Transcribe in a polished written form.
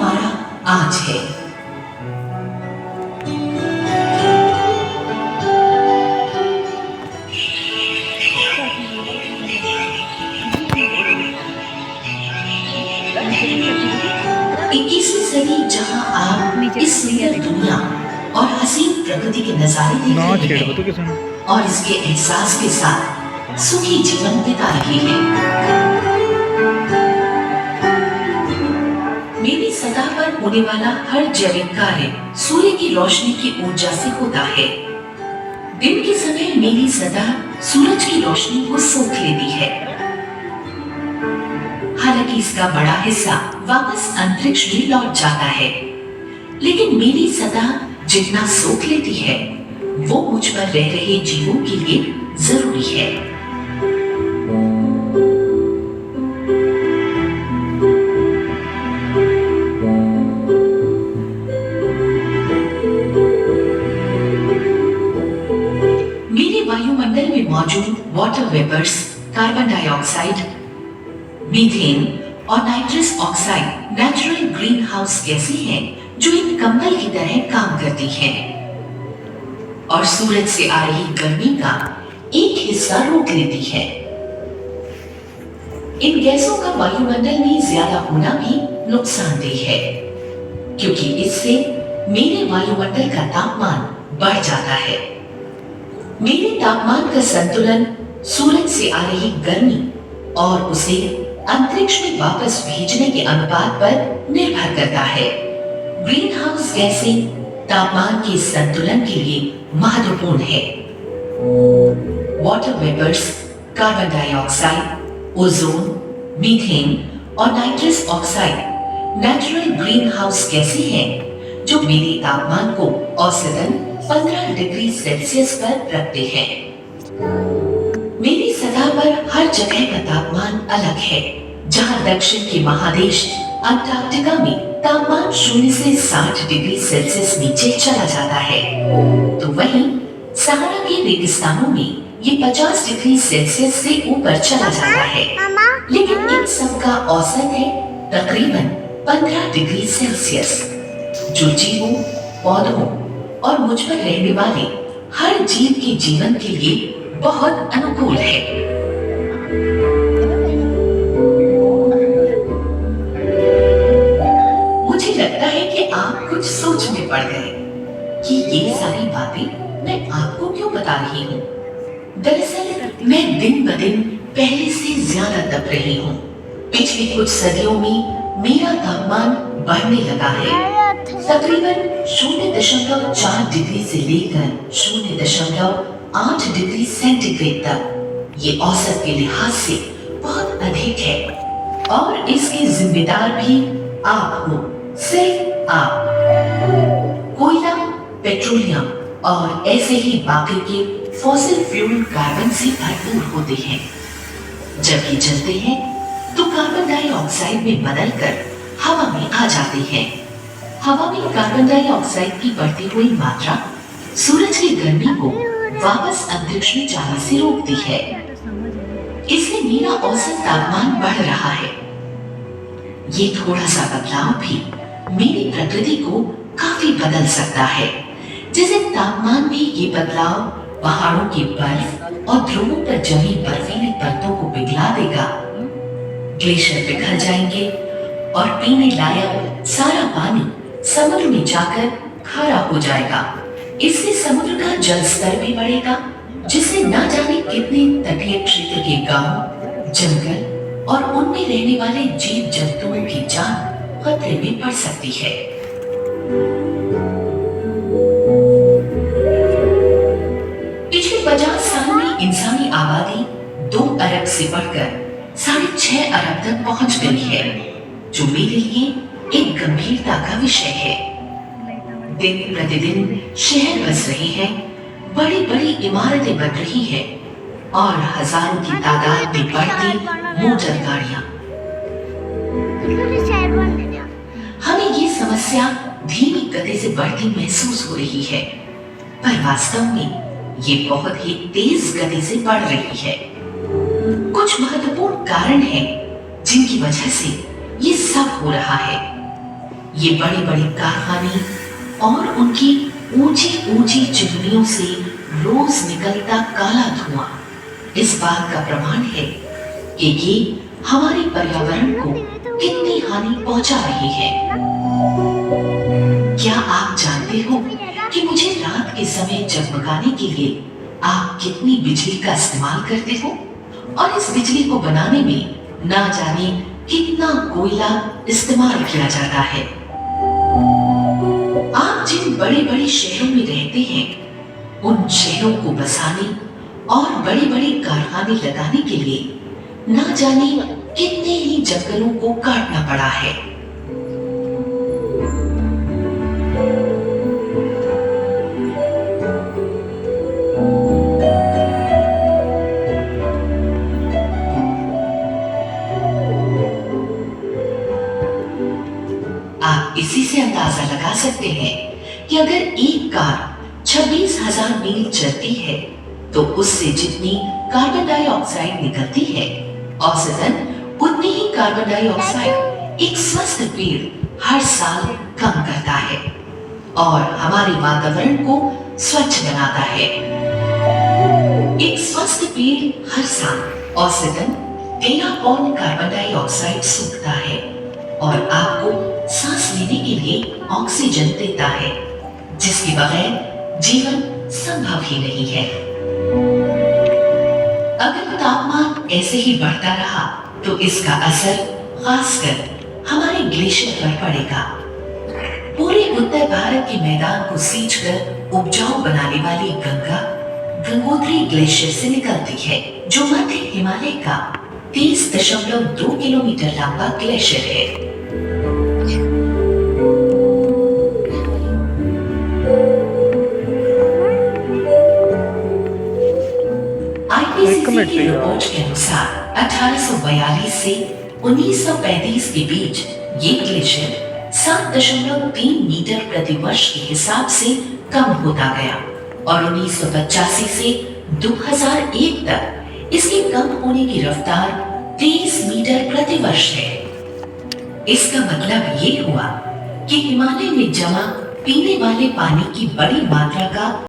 हमारा आज है। इक्कीसवीं सदी जहां आप इस सुंदर दुनिया और हसीन प्रकृति के नजारे देख रहे हैं और इसके एहसास के साथ सुखी जीवन बिता रहे हैं। मेरी सतह पर होने वाला हर जैविक कार्य सूर्य की रोशनी की ऊर्जा से होता है। दिन के समय मेरी सतह सूरज की रोशनी को सोख लेती है। हालांकि इसका बड़ा हिस्सा वापस अंतरिक्ष में लौट जाता है, लेकिन मेरी सतह जितना सोख लेती है वो मुझ पर रह रहे जीवों के लिए जरूरी है। मेरे वायुमंडल में मौजूद water vapours, carbon dioxide, methane और nitrous oxide natural greenhouse गैसें हैं जो एक कंबल की तरह काम करती हैं और सूरज से आ रही गर्मी का एक हिस्सा रोक लेती है। इन गैसों का वायुमंडल में ज्यादा होना भी नुकसानदेह है, क्योंकि इससे मेरे वायुमंडल का तापमान बढ़ जाता है। मेरे तापमान का संतुलन सूरज से आ रही गर्मी और उसे अंतरिक्ष में वापस भेजने के अनुपात पर निर्भर करता है। ग्रीन हाउस गैसें तापमान के संतुलन के लिए महत्वपूर्ण है। Water vapours, carbon dioxide, ozone, methane और nitrous oxide natural greenhouse गैसें हैं जो मेरे तापमान को औसतन 15 डिग्री सेल्सियस पर रखते हैं। मेरी सतह पर हर जगह का तापमान अलग है। जहां दक्षिण के महादेश अंटार्कटिका में तापमान 0 से 60 डिग्री सेल्सियस नीचे चला जाता है, तो वहीं सहारा के रेगिस्तानों में ये 50 डिग्री सेल्सियस से ऊपर चला जाता है। लेकिन इन सब का औसत है तकरीबन 15 डिग्री सेल्सियस, जो जीवों, पौधों और मुझ पर रहने वाले हर जीव के जीवन के लिए बहुत अनुकूल है। मुझे लगता है कि आप कुछ सोच में पड़ गए कि ये सारी बातें मैं आपको क्यों बता रही हूँ। दरअसल मैं दिन ब दिन पहले से ज्यादा तप रही हूँ। पिछली कुछ सदियों में मेरा तापमान बढ़ने लगा है। तकरीबन 0.4 डिग्री से लेकर 0.8 डिग्री सेंटीग्रेड तक। ये औसत के लिहाज से बहुत अधिक है और इसके जिम्मेदार भी आप हो, सिर्फ आप। कोयला, पेट्रोलियम और ऐसे ही बाकी के फॉसिल फ्यूल कार्बन से भरपूर होते हैं। जब ये जलते हैं तो कार्बन डाइऑक्साइड में बदलकर हवा में आ जाते हैं। हवा में कार्बन डाइऑक्साइड की बढ़ती हुई मात्रा सूरज की गर्मी को वापस अंतरिक्ष में जाने से रोकती है। इससे मेरा औसत तापमान बढ़ रहा है। ये थोड़ा सा बदलाव भी मेरी प्रकृति को काफी बदल सकता है। जैसे तापमान में ये बदलाव पहाड़ों की बर्फ और ध्रुवों पर जमी बर्फीली परतों को पिघला देगा। ग्लेशियर पिघल जाएंगे और पीने लायक सारा पानी समुद्र में जाकर खारा हो जाएगा। इससे समुद्र का जल स्तर भी बढ़ेगा, जिससे ना जाने कितने तटीय क्षेत्र के गांव, जंगल और उनमें रहने वाले जीव जंतुओं की जान खतरे में पड़ सकती है। पिछले 50 साल में इंसानी आबादी 2 अरब से बढ़कर 6.5 अरब तक पहुंच गई है, जो मेरे लिए एक गंभीरता का विषय है। दिन प्रतिदिन शहर बस रहे हैं, बड़ी बड़ी इमारतें बन रही हैं और हजारों की तादाद में बढ़ती मोटर गाड़ियां। हमें ये समस्या धीमी गति से बढ़ती महसूस हो रही है, पर वास्तव में ये बहुत ही तेज गति से बढ़ रही है। कुछ महत्वपूर्ण कारण हैं जिनकी वजह से ये सब हो रहा है। ये बड़े बड़े कारखाने और उनकी ऊंची ऊंची चिमनियों से रोज निकलता काला धुआं इस बात का प्रमाण है कि ये हमारे पर्यावरण को कितनी हानि पहुंचा रही है। क्या आप जानते हो कि मुझे रात के समय जगमगाने के लिए आप कितनी बिजली का इस्तेमाल करते हो और इस बिजली को बनाने में ना जाने कितना कोयला इस्तेमाल किया जाता है। आप जिन बड़े बड़े शहरों में रहते हैं उन शहरों को बसाने और बड़े बड़े कारखाने लगाने के लिए ना जाने कितने ही जंगलों को काटना पड़ा है। आप इसी से अंदाजा लगा सकते हैं कि अगर एक कार 26,000 मील चलती है तो उससे जितनी कार्बन डाइऑक्साइड निकलती है औसतन उतनी ही कार्बन डाइऑक्साइड एक स्वस्थ पेड़ हर साल कम करता है और हमारे वातावरण को स्वच्छ बनाता है। एक स्वस्थ पेड़ हर साल औसतन 13 पौंड कार्बन डाइऑक्साइड सूखता है और आपको सांस लेने के लिए ऑक्सीजन देता है, जिसके बगैर जीवन संभव ही नहीं है। अगर तापमान ऐसे ही बढ़ता रहा तो इसका असर खासकर हमारे ग्लेशियर पर पड़ेगा। पूरे उत्तर भारत के मैदान को सींचकर उपजाऊ बनाने वाली गंगा गंगोत्री ग्लेशियर से निकलती है, जो मध्य हिमालय का 30.2 किलोमीटर लंबा ग्लेशियर है। आईपीसीसी की रिपोर्ट के अनुसार 1842 से 1935 के बीच ये ग्लेशियर 7.3 मीटर प्रति वर्ष के हिसाब से कम होता गया और 1985 से 2001 तक इसके कम होने की रफ्तार 23 मीटर प्रति वर्ष है। इसका मतलब ये हुआ कि हिमालय में जमा पीने वाले पानी की बड़ी मात्रा का